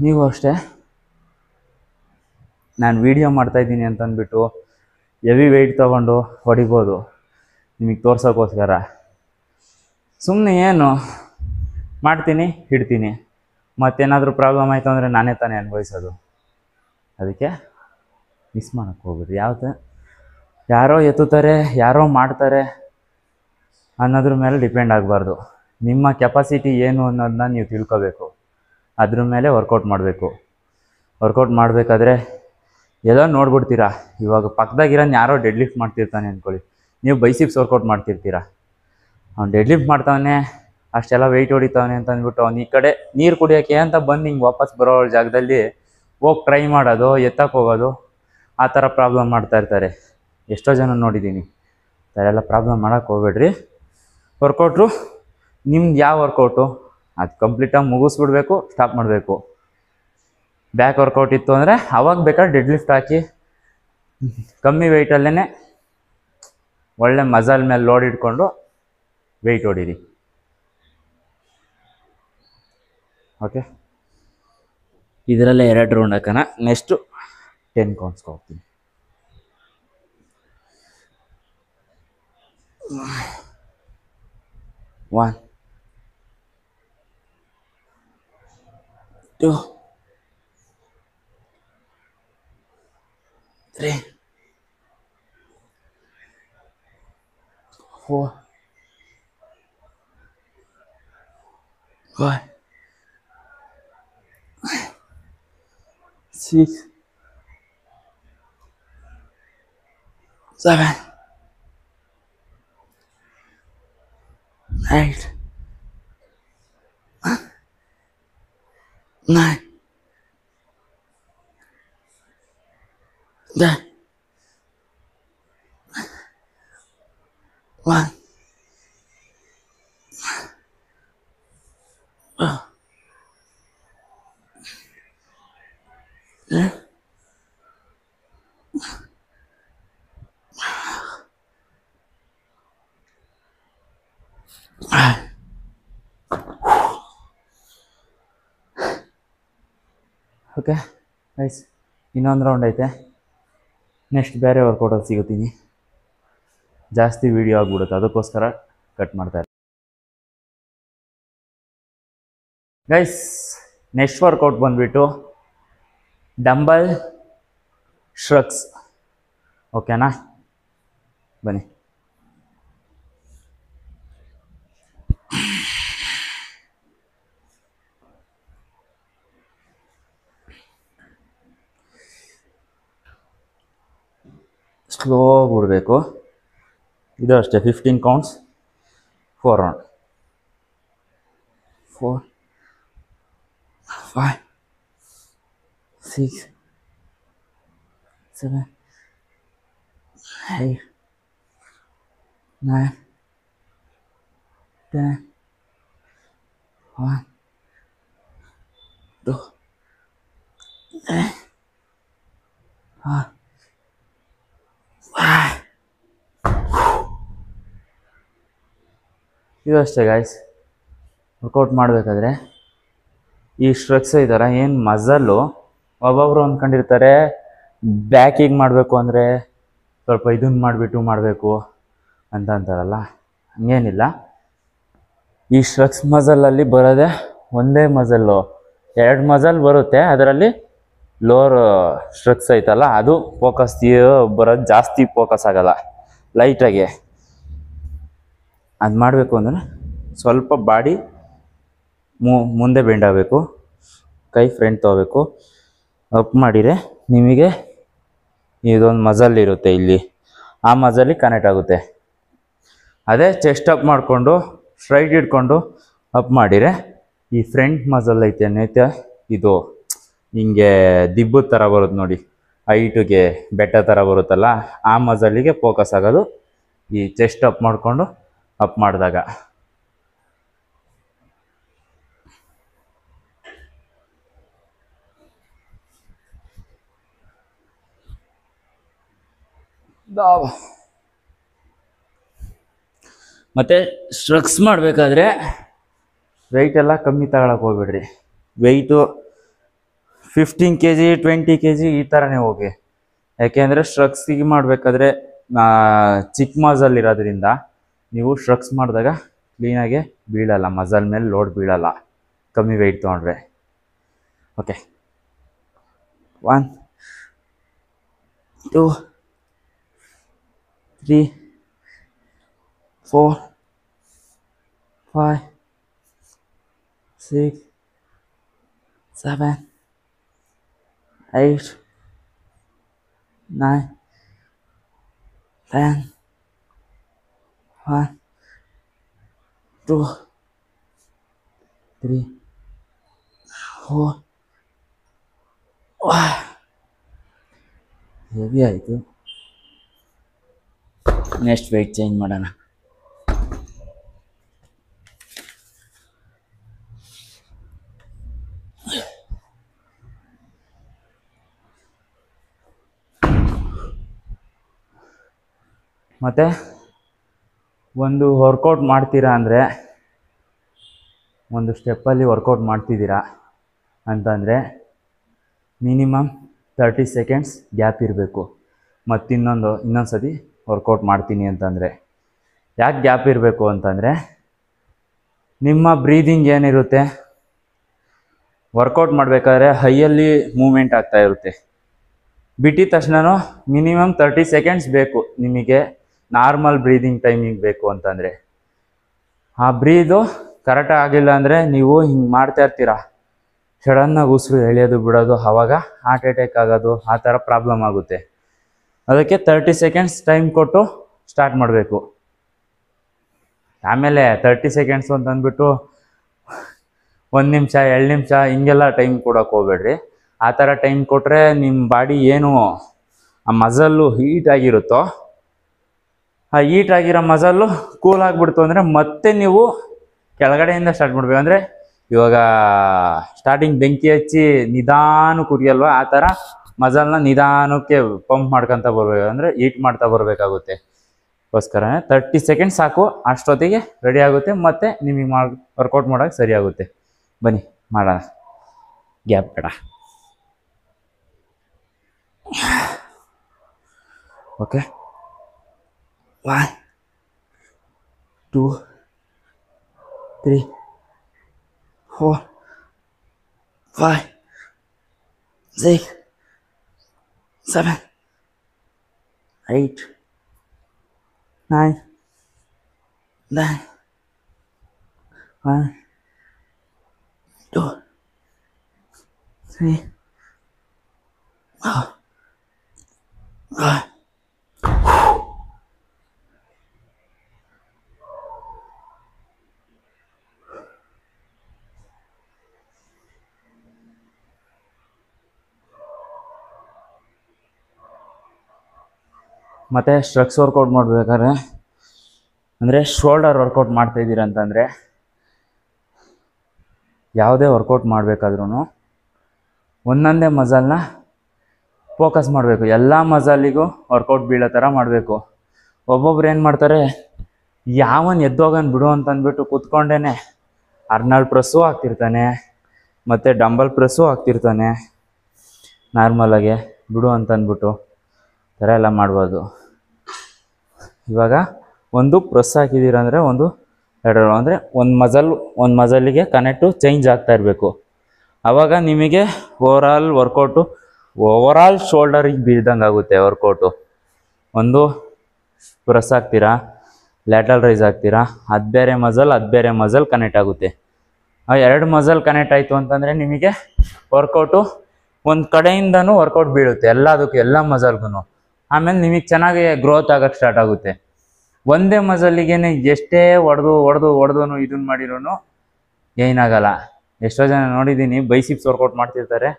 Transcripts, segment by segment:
ನೀವು ಅಷ್ಟೇ. ನಾನು ವೀಡಿಯೋ ಮಾಡ್ತಾಯಿದ್ದೀನಿ ಅಂತಂದ್ಬಿಟ್ಟು ಹೆವಿ ವೆಯ್ಟ್ ತೊಗೊಂಡು ಹೊಡಿಬೋದು ನಿಮಗೆ ತೋರ್ಸೋಕ್ಕೋಸ್ಕರ. ಸುಮ್ಮನೆ ಏನು ಮಾಡ್ತೀನಿ ಇಡ್ತೀನಿ, ಮತ್ತೇನಾದರೂ ಪ್ರಾಬ್ಲಮ್ ಆಯಿತು ಅಂದರೆ ನಾನೇ ತಾನೇ ಅನುಭವಿಸೋದು. ಅದಕ್ಕೆ ಮಿಸ್ ಮಾಡೋಕ್ಕೆ ಹೋಗ್ಬಿಡ್ರಿ. ಯಾರೋ ಎತ್ತುತ್ತಾರೆ, ಯಾರೋ ಮಾಡ್ತಾರೆ ಅನ್ನೋದ್ರ ಮೇಲೆ ಡಿಪೆಂಡ್ ಆಗಬಾರ್ದು. ನಿಮ್ಮ ಕೆಪಾಸಿಟಿ ಏನು ಅನ್ನೋದನ್ನ ನೀವು ತಿಳ್ಕೊಬೇಕು. ಅದ್ರ ಮೇಲೆ ವರ್ಕೌಟ್ ಮಾಡಬೇಕು. ವರ್ಕೌಟ್ ಮಾಡಬೇಕಾದ್ರೆ ಎಲ್ಲೋ ನೋಡ್ಬಿಡ್ತೀರಾ. ಇವಾಗ ಪಕ್ಕದಾಗಿರೋನು ಯಾರೋ ಡೆಡ್ ಲಿಫ್ಟ್ ಮಾಡ್ತಿರ್ತಾನೆ ಅಂದ್ಕೊಳ್ಳಿ, ನೀವು ಬೈಸಿಪ್ಸ್ ವರ್ಕೌಟ್ ಮಾಡ್ತಿರ್ತೀರ. ಅವ್ನು ಡೆಡ್ ಲಿಫ್ಟ್ ಮಾಡ್ತಾವನೆ, ಅಷ್ಟೆಲ್ಲ ವೆಯ್ಟ್ ಹೊಡಿತಾವನೆ ಅಂತ ಅಂದ್ಬಿಟ್ಟು ಅವ್ನು ಈ ಕಡೆ ನೀರು ಕುಡಿಯೋಕ್ಕೆ ಅಂತ ಬಂದು ಹಿಂಗೆ ವಾಪಸ್ ಬರೋ ಜಾಗದಲ್ಲಿ ಹೋಗಿ ಟ್ರೈ ಮಾಡೋದು, ಎತ್ತಕ್ಕೆ ಹೋಗೋದು, ಆ ಥರ ಪ್ರಾಬ್ಲಮ್ ಮಾಡ್ತಾಯಿರ್ತಾರೆ. ಎಷ್ಟೋ ಜನ ನೋಡಿದ್ದೀನಿ. ಆ ಥರ ಎಲ್ಲ ಪ್ರಾಬ್ಲಮ್ ಮಾಡೋಕ್ಕೆ ಹೋಗ್ಬೇಡ್ರಿ. ವರ್ಕೌಟ್ರು ನಿಮ್ದು ಯಾವ ವರ್ಕೌಟು ಅದು ಕಂಪ್ಲೀಟಾಗಿ ಮುಗಿಸ್ಬಿಡ್ಬೇಕು, ಸ್ಟಾಪ್ ಮಾಡಬೇಕು. ಬ್ಯಾಕ್ ವರ್ಕೌಟ್ ಇತ್ತು ಅಂದರೆ ಅವಾಗ ಬೇಕಾದ್ರೆ ಡೆಡ್ ಲಿಫ್ಟ್ ಹಾಕಿ ಕಮ್ಮಿ ವೆಯ್ಟಲ್ಲೇ ಒಳ್ಳೆ ಮಜಲ್ ಮೇಲೆ ಲೋಡ್ ಇಟ್ಕೊಂಡು ವೆಯ್ಟ್ ಹೊಡೀರಿ. ಓಕೆ, ಇದರಲ್ಲೇ 2 ರೌಂಡ್ ಹಾಕೋಣ. ನೆಕ್ಸ್ಟು 10 ಕೌಂಟ್ಸ್ಗೆ ಹೋಗ್ತೀನಿ. 1 2 3 4 5 6 7 8 9 10 1 ಓಕೆ ಗೈಸ್, ಇನ್ನೊಂದು ರೌಂಡ್ ಐತೆ. ನೆಕ್ಸ್ಟ್ ಬೇರೆ ವರ್ಕೌಟಲ್ಲಿ ಸಿಗುತ್ತೀನಿ. ಜಾಸ್ತಿ ವೀಡಿಯೋ ಆಗಿಬಿಡುತ್ತೆ, ಅದಕ್ಕೋಸ್ಕರ ಕಟ್ ಮಾಡ್ತಾರೆ. ಗೈಸ್, ನೆಕ್ಸ್ಟ್ ವರ್ಕೌಟ್ ಬಂದುಬಿಟ್ಟು ಡಂಬಲ್ ಶ್ರಗ್ಸ್. ಓಕೆನಾ? ಬನ್ನಿ. ಸ್ಲೋ ಬಿಡಬೇಕು. ಇದು ಅಷ್ಟೇ, 15 ಕೌಂಟ್ಸ್, 4 ರೌಂಡ್. 4 5 6 7 8 9 10 1 2 3 4 5. ಇದು ಅಷ್ಟೇ ಗಾಯ್ಸ್. ವರ್ಕೌಟ್ ಮಾಡಬೇಕಾದ್ರೆ ಈ ಸ್ಟ್ರಕ್ಸ್ ಇದ್ದಾರ ಏನು ಮಜಲ್ಲು, ಒಬ್ಬೊಬ್ರು ಅಂದ್ಕೊಂಡಿರ್ತಾರೆ ಬ್ಯಾಕಿಗೆ ಮಾಡಬೇಕು ಅಂದರೆ ಸ್ವಲ್ಪ ಇದನ್ನು ಮಾಡಿಬಿಟ್ಟು ಮಾಡಬೇಕು ಅಂತ ಅಂತಾರಲ್ಲ. ಹಂಗೇನಿಲ್ಲ. ಈ ಸ್ಟ್ರಕ್ಸ್ ಮಜಲಲ್ಲಿ ಬರೋದೇ ಒಂದೇ ಮಜಲ್ಲು, 2 ಮಜಲ್ ಬರುತ್ತೆ. ಅದರಲ್ಲಿ ಲೋವರ್ ಸ್ಟ್ರಕ್ಸ್ ಐತಲ್ಲ, ಅದು ಫೋಕಸ್ ಬರೋದು, ಜಾಸ್ತಿ ಫೋಕಸ್ ಆಗಲ್ಲ, ಲೈಟಾಗಿ. ಅದು ಮಾಡಬೇಕು ಅಂದರೆ ಸ್ವಲ್ಪ ಬಾಡಿ ಮುಂದೆ ಬೆಂಡ್ ಆಗಬೇಕು, ಕೈ ಫ್ರಂಟ್ ತೊಗೋಬೇಕು. ಅಪ್ ಮಾಡಿದರೆ ನಿಮಗೆ ಇದೊಂದು ಮಜಲ್ ಇರುತ್ತೆ ಇಲ್ಲಿ, ಆ ಮಜಲಿಗೆ ಕನೆಕ್ಟ್ ಆಗುತ್ತೆ. ಅದೇ ಚೆಸ್ಟ್ ಅಪ್ ಮಾಡಿಕೊಂಡು ಸ್ಟ್ರೈಟ್ ಇಟ್ಕೊಂಡು ಅಪ್ ಮಾಡಿದರೆ ಈ ಫ್ರಂಟ್ ಮಜಲ್ ಐತೆ ನೈತೆ, ಇದು ಹಿಂಗೆ ದಿಬ್ಬದ ಥರ ಬರುತ್ತೆ ನೋಡಿ, ಹೈಟಿಗೆ ಬೆಟ್ಟ ಥರ ಬರುತ್ತಲ್ಲ, ಆ ಮಜಲಿಗೆ ಫೋಕಸ್ ಆಗೋದು ಈ ಚೆಸ್ಟ್ ಅಪ್ ಮಾಡಿಕೊಂಡು ಅಪ್ ಮಾಡಿದಾಗ. ಮತ್ತು ಸ್ಟ್ರಕ್ಸ್ ಮಾಡಬೇಕಾದ್ರೆ ವೆಯ್ಟ್ ಎಲ್ಲ ಕಮ್ಮಿ ತಗೊಳಕ್ಕೆ ಹೋಗ್ಬೇಡ್ರಿ. ವೆಯ್ಟು 15 kg 20 kg ಈ ಥರನೇ ಹೋಗಿ. ಯಾಕೆಂದರೆ ಸ್ಟ್ರಕ್ಸಿಗೆ ಮಾಡಬೇಕಾದ್ರೆ ಚಿಕ್ಕ ಮಜಲ್ ಇರೋದ್ರಿಂದ ನೀವು ಸ್ಟ್ರಕ್ಸ್ ಮಾಡಿದಾಗ ಕ್ಲೀನಾಗೆ ಬೀಳಲ್ಲ, ಮಜಲ್ ಮೇಲೆ ಲೋಡ್ ಬೀಳಲ್ಲ ಕಮ್ಮಿ ವೆಯ್ಟ್ ತೊಗೊಂಡ್ರೆ. ಓಕೆ, 1 2 3 4 5 6 7 8 9 10 1 2 3 4 ಹೆವಿ ಆಯಿತು. ನೆಕ್ಸ್ಟ್ ವೆಯ್ಟ್ ಚೇಂಜ್ ಮಾಡೋಣ. ಮತ್ತು ಒಂದು ವರ್ಕೌಟ್ ಮಾಡ್ತೀರಾ ಅಂದರೆ, ಒಂದು ಸ್ಟೆಪ್ಪಲ್ಲಿ ವರ್ಕೌಟ್ ಮಾಡ್ತಿದ್ದೀರಾ ಅಂತಂದರೆ ಮಿನಿಮಮ್ 30 ಸೆಕೆಂಡ್ಸ್ ಗ್ಯಾಪ್ ಇರಬೇಕು. ಮತ್ತು ಇನ್ನೊಂದು ಸತಿ ವರ್ಕೌಟ್ ಮಾಡ್ತೀನಿ ಅಂತಂದರೆ ಯಾಕೆ ಗ್ಯಾಪ್ ಇರಬೇಕು ಅಂತಂದರೆ, ನಿಮ್ಮ ಬ್ರೀದಿಂಗ್ ಏನಿರುತ್ತೆ, ವರ್ಕೌಟ್ ಮಾಡಬೇಕಾದ್ರೆ ಹೈಯಲ್ಲಿ ಮೂಮೆಂಟ್ ಆಗ್ತಾ ಇರುತ್ತೆ. ಬಿಟ್ಟಿದ ತಕ್ಷಣ ಮಿನಿಮಮ್ 30 ಸೆಕೆಂಡ್ಸ್ ಬೇಕು ನಿಮಗೆ ನಾರ್ಮಲ್ ಬ್ರೀದಿಂಗ್ ಟೈಮಿಂಗ್ ಬೇಕು ಅಂತಂದರೆ. ಆ ಬ್ರೀದು ಕರೆಕ್ಟಾಗಿ ಆಗಿಲ್ಲ ಅಂದರೆ ನೀವು ಹಿಂಗೆ ಮಾಡ್ತಾ ಇರ್ತೀರ, ಸಡನ್ನಾಗಿ ಉಸಿರು ಎಳೆಯೋದು ಬಿಡೋದು, ಆವಾಗ ಹಾರ್ಟ್ ಅಟ್ಯಾಕ್ ಆಗೋದು, ಆ ಥರ ಪ್ರಾಬ್ಲಮ್ ಆಗುತ್ತೆ. ಅದಕ್ಕೆ 30 ಸೆಕೆಂಡ್ಸ್ ಟೈಮ್ ಕೊಟ್ಟು ಸ್ಟಾರ್ಟ್ ಮಾಡಬೇಕು. ಆಮೇಲೆ 30 ಸೆಕೆಂಡ್ಸ್ ಅಂತಂದ್ಬಿಟ್ಟು 1 ನಿಮಿಷ 2 ನಿಮಿಷ ಹಿಂಗೆಲ್ಲ ಟೈಮ್ ಕೊಡೋಕೆ ಹೋಗ್ಬೇಡ್ರಿ. ಆ ಥರ ಟೈಮ್ ಕೊಟ್ಟರೆ ನಿಮ್ಮ ಬಾಡಿ ಏನು ಆ ಮಜಲ್ಲು ಹೀಟ್ ಆಗಿರುತ್ತೋ, ಆ ಹೀಟ್ ಆಗಿರೋ ಮಜಲ್ಲು ಕೂಲ್ ಆಗಿಬಿಡ್ತು ಅಂದರೆ ಮತ್ತೆ ನೀವು ಕೆಳಗಡೆಯಿಂದ ಸ್ಟಾರ್ಟ್ ಮಾಡಬೇಕು. ಅಂದರೆ ಇವಾಗ ಸ್ಟಾರ್ಟಿಂಗ್ ಬೆಂಕಿ ಹಚ್ಚಿ ನಿಧಾನಕ್ಕೆ ಉರಿಯಲ್ವ, ಆ ಥರ ಮಜಲ್ನ ನಿಧಾನಕ್ಕೆ ಪಂಪ್ ಮಾಡ್ಕೊತ ಬರ್ಬೇಕು, ಅಂದರೆ ಹೀಟ್ ಮಾಡ್ತಾ ಬರಬೇಕಾಗುತ್ತೆ. ಅದಕ್ಕೋಸ್ಕರನೇ 30 ಸೆಕೆಂಡ್ಸ್ ಸಾಕು, ಅಷ್ಟೊತ್ತಿಗೆ ರೆಡಿ ಆಗುತ್ತೆ, ಮತ್ತು ನಿಮಗೆ ವರ್ಕೌಟ್ ಮಾಡೋಕ್ಕೆ ಸರಿ ಆಗುತ್ತೆ. ಬನ್ನಿ ಮಾಡೋಣ, ಗ್ಯಾಪ್ ಬೇಡ. ಓಕೆ, 1 2 3 4 5 6 7 8 9 10 1 2 3 4 5. ಮತ್ತು ಸ್ಟ್ರಕ್ಸ್ ವರ್ಕೌಟ್ ಮಾಡಬೇಕಾದ್ರೆ, ಅಂದರೆ ಶೋಲ್ಡರ್ ವರ್ಕೌಟ್ ಮಾಡ್ತಾಯಿದ್ದೀರ ಅಂತಂದರೆ, ಯಾವುದೇ ವರ್ಕೌಟ್ ಮಾಡಬೇಕಾದ್ರೂ ಒಂದೊಂದೇ ಮಜಲ್ನ ಫೋಕಸ್ ಮಾಡಬೇಕು. ಎಲ್ಲ ಮಜಲಿಗೂ ವರ್ಕೌಟ್ ಬೀಳೋ ಥರ ಮಾಡಬೇಕು. ಒಬ್ಬೊಬ್ರು ಏನು ಮಾಡ್ತಾರೆ, ಯಾವನ್ ಎದ್ದೋಗನ್ ಬಿಡು ಅಂತಂದ್ಬಿಟ್ಟು ಕೂತ್ಕೊಂಡೇ ಅರ್ನಾಲ್ಡ್ ಪ್ರೆಸ್ಸು ಆಗ್ತಿರ್ತಾನೆ, ಮತ್ತು ಡಂಬಲ್ ಪ್ರೆಸ್ಸು ಆಗ್ತಿರ್ತಾನೆ. ನಾರ್ಮಲಾಗೆ ಬಿಡು ಅಂತಂದ್ಬಿಟ್ಟು ಥರ ಎಲ್ಲ ಮಾಡ್ಬೋದು. ಇವಾಗ ಒಂದು ಪ್ರೆಸ್ ಹಾಕಿದ್ದೀರ ಅಂದರೆ 1 2 ಅಂದರೆ ಒಂದು ಮಜಲಿಗೆ ಕನೆಕ್ಟು ಚೇಂಜ್ ಆಗ್ತಾ ಇರಬೇಕು. ಆವಾಗ ನಿಮಗೆ ಓವರಾಲ್ ಶೋಲ್ಡರಿಗೆ ಬೀಳ್ದಂಗೆ ಆಗುತ್ತೆ ವರ್ಕೌಟು. ಒಂದು ಪ್ರೆಸ್ ಹಾಕ್ತೀರಾ, ಲ್ಯಾಟರಲ್ ರೈಸ್ ಹಾಕ್ತೀರಾ, ಅದು ಬೇರೆ ಮಜಲ್ ಕನೆಕ್ಟ್ ಆಗುತ್ತೆ. ಆ 2 ಮಜಲ್ ಕನೆಕ್ಟ್ ಆಯಿತು ಅಂತಂದರೆ ನಿಮಗೆ ವರ್ಕೌಟು ಒಂದು ಕಡೆಯಿಂದನೂ ವರ್ಕೌಟ್ ಬೀಳುತ್ತೆ, ಎಲ್ಲ ಮಜಲ್ಗೂ. ಆಮೇಲೆ ನಿಮಗೆ ಚೆನ್ನಾಗಿ ಗ್ರೋತ್ ಆಗೋಕ್ಕೆ ಸ್ಟಾರ್ಟ್ ಆಗುತ್ತೆ. ಒಂದೇ ಮಜಲ್ಲಿಗೆ ಎಷ್ಟೇ ಹೊಡೆದು ಇದನ್ನು ಮಾಡಿರೋನು ಏನಾಗಲ್ಲ. ಎಷ್ಟೋ ಜನ ನೋಡಿದ್ದೀನಿ ಬೈಸಿಪ್ಸ್ ವರ್ಕೌಟ್ ಮಾಡ್ತಿರ್ತಾರೆ,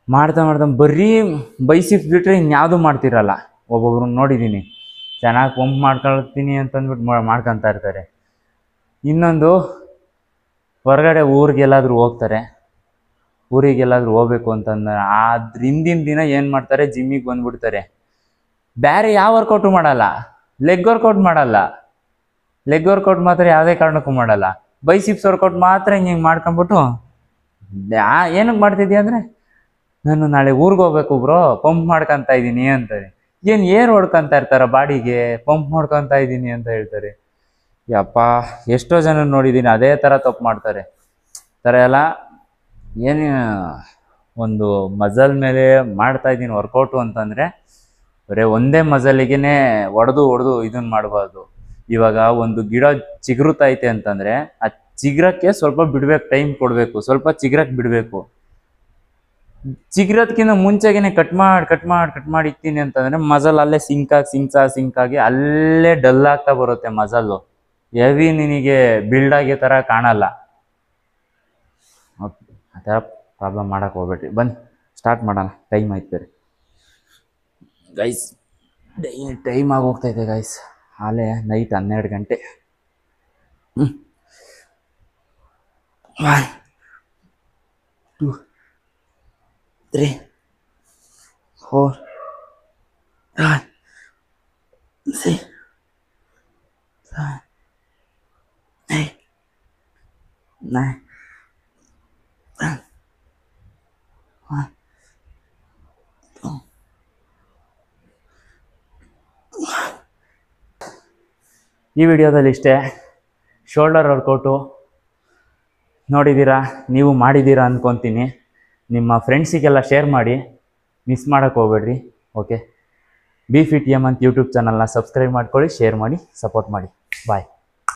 ಮಾಡ್ತಾ ಬರೀ ಬೈಸಿಪ್ಸ್ ಬಿಟ್ಟರೆ ಇನ್ಯಾವುದೂ ಮಾಡ್ತಿರಲ್ಲ. ಒಬ್ಬೊಬ್ರು ನೋಡಿದ್ದೀನಿ ಚೆನ್ನಾಗಿ ಪಂಪ್ ಮಾಡ್ಕೊಳ್ತೀನಿ ಅಂತಂದ್ಬಿಟ್ಟು ಮಾಡ್ಕೊತಾ ಇರ್ತಾರೆ. ಇನ್ನೊಂದು ಹೊರಗಡೆ ಊರಿಗೆಲ್ಲಾದರೂ ಹೋಗ್ಬೇಕು ಅಂತಂದ್ರೆ ಅದ್ರ ಹಿಂದಿನ ದಿನ ಏನು ಮಾಡ್ತಾರೆ, ಜಿಮ್ಮಿಗೆ ಬಂದುಬಿಡ್ತಾರೆ. ಬೇರೆ ಯಾವ ವರ್ಕೌಟು ಮಾಡಲ್ಲ, ಲೆಗ್ ವರ್ಕೌಟ್ ಮಾತ್ರ ಯಾವುದೇ ಕಾರಣಕ್ಕೂ ಮಾಡಲ್ಲ. ಬೈಸಿಪ್ಸ್ ವರ್ಕೌಟ್ ಮಾತ್ರ ಹಿಂಗೆ ಮಾಡ್ಕೊಂಬಿಟ್ಟು ಏನಕ್ಕೆ ಮಾಡ್ತಿದ್ಯಾ ಅಂದರೆ, ನಾನು ನಾಳೆ ಊರಿಗೆ ಹೋಗ್ಬೇಕು ಬ್ರೋ, ಪಂಪ್ ಮಾಡ್ಕೊತಾ ಇದ್ದೀನಿ ಅಂತಾರೆ. ಏನು ಏರ್ ಹೊಡ್ಕೊತಾ ಇರ್ತಾರ ಬಾಡಿಗೆ, ಪಂಪ್ ಮಾಡ್ಕೊತಾ ಇದ್ದೀನಿ ಅಂತ ಹೇಳ್ತಾರೆ. ಯಪ್ಪ, ಎಷ್ಟೋ ಜನ ನೋಡಿದ್ದೀನಿ ಅದೇ ಥರ ತಪ್ಪು ಮಾಡ್ತಾರೆ. ಥರ ಎಲ್ಲ ಏನು ಒಂದು ಮಜಲ್ ಮೇಲೆ ಮಾಡ್ತಾ ಇದ್ದೀನಿ ವರ್ಕೌಟು ಅಂತಂದರೆ, ಬರೀ ಒಂದೇ ಮಜಲಿಗೆ ಹೊಡೆದು ಇದನ್ನು ಮಾಡಬಾರ್ದು. ಇವಾಗ ಒಂದು ಗಿಡ ಚಿಗುರುತ್ತೈತೆ ಅಂತಂದರೆ ಆ ಚಿಗುರಕ್ಕೆ ಸ್ವಲ್ಪ ಬಿಡ್ಬೇಕು, ಟೈಮ್ ಕೊಡಬೇಕು, ಸ್ವಲ್ಪ ಚಿಗುರಕ್ಕೆ ಬಿಡಬೇಕು. ಚಿಗುರೋದ್ಕಿಂತ ಮುಂಚೆಗೆ ಕಟ್ ಮಾಡಿ ಇಕ್ತೀನಿ ಅಂತಂದರೆ ಮಜಲ್ ಅಲ್ಲೇ ಸಿಂಕ್ ಆಗಿ ಅಲ್ಲೇ ಡಲ್ ಆಗ್ತಾ ಬರುತ್ತೆ ಮಜಲ್ಲು. ಹೆವಿ ನಿನಗೆ ಬಿಲ್ಡ್ ಆಗೋ ಥರ ಕಾಣಲ್ಲ. ಓಕೆ, ಆ ಥರ ಪ್ರಾಬ್ಲಮ್ ಮಾಡೋಕ್ಕೆ ಹೋಗ್ಬೇಡ್ರಿ. ಬನ್ನಿ ಸ್ಟಾರ್ಟ್ ಮಾಡೋಣ, ಟೈಮ್ ಆಯ್ತು ಬೇರೆ ಗೈಸ್. ಟೈಮ್ ಆಗೋಗ್ತೈತೆ ಗೈಸ್, ಆಲೇ ನೈಟ್ 12 ಗಂಟೆ. 1 2 3 4 5 6 7 8 9 10 1 2. ಈ ವಿಡಿಯೋದಲ್ಲಿ ಇಷ್ಟೇ. ಶೋಲ್ಡರ್ ವರ್ಕೌಟು ನೋಡಿದ್ದೀರಾ, ನೀವು ಮಾಡಿದ್ದೀರಾ ಅಂದ್ಕೊತೀನಿ. ನಿಮ್ಮ ಫ್ರೆಂಡ್ಸಿಗೆಲ್ಲ ಶೇರ್ ಮಾಡಿ, ಮಿಸ್ ಮಾಡೋಕ್ಕೆ ಹೋಗ್ಬೇಡ್ರಿ. ಓಕೆ, ಬಿ ಫಿಟ್ ಎಮ್ ಅಂತ ಯೂಟ್ಯೂಬ್ ಚಾನಲ್ನ ಸಬ್ಸ್ಕ್ರೈಬ್ ಮಾಡ್ಕೊಳ್ಳಿ, ಶೇರ್ ಮಾಡಿ, ಸಪೋರ್ಟ್ ಮಾಡಿ. ಬಾಯ್.